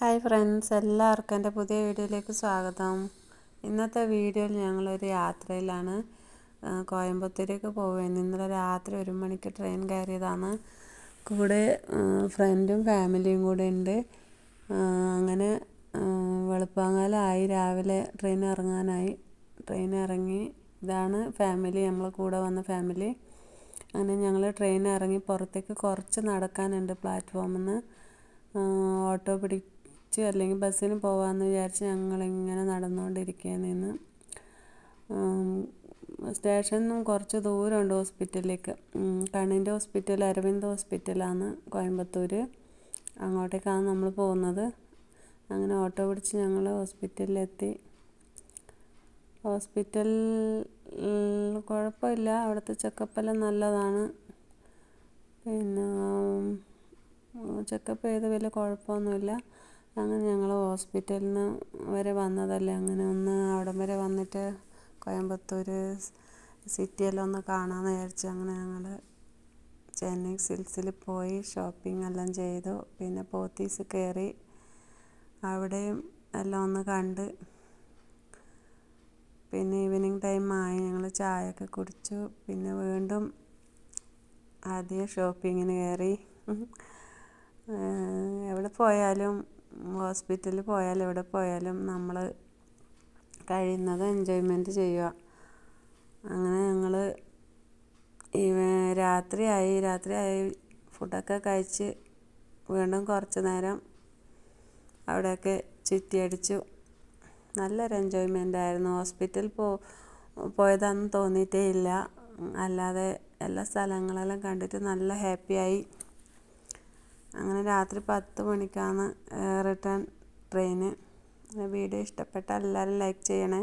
Hi friends, എല്ലാവർക്കും എൻ്റെ പുതിയ വീഡിയോയിലേക്ക് സ്വാഗതം. ഇന്നത്തെ വീഡിയോയിൽ ഞങ്ങളൊരു യാത്രയിലാണ്. കോയമ്പത്തൂരേക്ക് പോവുകയാണ്. ഇന്നലെ രാത്രി 1 മണിക്ക് ട്രെയിൻ കയറിയതാണ്. കൂടെ ഫ്രണ്ടും ഫാമിലിയും കൂടെ ഉണ്ട്. അങ്ങനെ വെളുപ്പാങ്കാലമായി, രാവിലെ ട്രെയിൻ ഇറങ്ങാനായി. ട്രെയിൻ ഇറങ്ങി, ഇതാണ് ഫാമിലി, നമ്മൾ കൂടെ വന്ന ഫാമിലി. അങ്ങനെ ഞങ്ങൾ ട്രെയിൻ ഇറങ്ങി പുറത്തേക്ക് കുറച്ച് നടക്കാനുണ്ട് പ്ലാറ്റ്ഫോമിൽ നിന്ന്. ഓട്ടോ അല്ലെങ്കിൽ ബസ്സിന് പോകാമെന്ന് വിചാരിച്ച് ഞങ്ങളിങ്ങനെ നടന്നുകൊണ്ടിരിക്കുകയാണ്. സ്റ്റേഷനിൽ നിന്നും കുറച്ച് ദൂരമുണ്ട് ഹോസ്പിറ്റലിലേക്ക്. കണ്ണിൻ്റെ ഹോസ്പിറ്റൽ അരവിന്ദ് ഹോസ്പിറ്റലാണ് കോയമ്പത്തൂർ. അങ്ങോട്ടേക്കാണ് നമ്മൾ പോകുന്നത്. അങ്ങനെ ഓട്ടോ പിടിച്ച് ഞങ്ങൾ ഹോസ്പിറ്റലിലെത്തി. ഹോസ്പിറ്റൽ കുഴപ്പമില്ല, അവിടുത്തെ ചെക്കപ്പെല്ലാം നല്ലതാണ്. പിന്നെ ചെക്കപ്പ് ചെയ്ത് വലിയ കുഴപ്പമൊന്നുമില്ല. അങ്ങനെ ഞങ്ങൾ ഹോസ്പിറ്റലിൽ നിന്ന് വരെ വന്നതല്ലേ, അങ്ങനെ ഒന്ന് അവിടം വരെ വന്നിട്ട് കോയമ്പത്തൂർ സിറ്റിയെല്ലാം ഒന്ന് കാണാമെന്ന് വിചാരിച്ചു. അങ്ങനെ ഞങ്ങൾ ചെന്നൈ സിൽക്സിൽ പോയി ഷോപ്പിംഗ് എല്ലാം ചെയ്തു. പിന്നെ പോത്തീസ് കയറി, അവിടെയും എല്ലാം ഒന്ന് കണ്ട്. പിന്നെ ഈവനിങ് ടൈമായി, ഞങ്ങൾ ചായയൊക്കെ കുടിച്ചു. പിന്നെ വീണ്ടും ആദ്യം ഷോപ്പിങ്ങിന് കയറി. എവിടെ പോയാലും, ഹോസ്പിറ്റലിൽ പോയാലും എവിടെ പോയാലും നമ്മൾ കഴിയുന്നത് എൻജോയ്മെൻറ്റ് ചെയ്യുക. അങ്ങനെ ഞങ്ങൾ രാത്രിയായി ഫുഡൊക്കെ കഴിച്ച് വീണ്ടും കുറച്ച് നേരം അവിടെയൊക്കെ ചുറ്റിയടിച്ചു. നല്ലൊരു എൻജോയ്മെൻ്റ് ആയിരുന്നു. ഹോസ്പിറ്റലിൽ പോയതാണെന്ന് തോന്നിയിട്ടേ ഇല്ല. അല്ലാതെ എല്ലാ സ്ഥലങ്ങളെല്ലാം കണ്ടിട്ട് നല്ല ഹാപ്പിയായി. അങ്ങനെ രാത്രി 10 മണിക്കാണ് റിട്ടേൺ ട്രെയിന്. വീഡിയോ ഇഷ്ടപ്പെട്ടാൽ എല്ലാവരും ലൈക്ക് ചെയ്യണേ.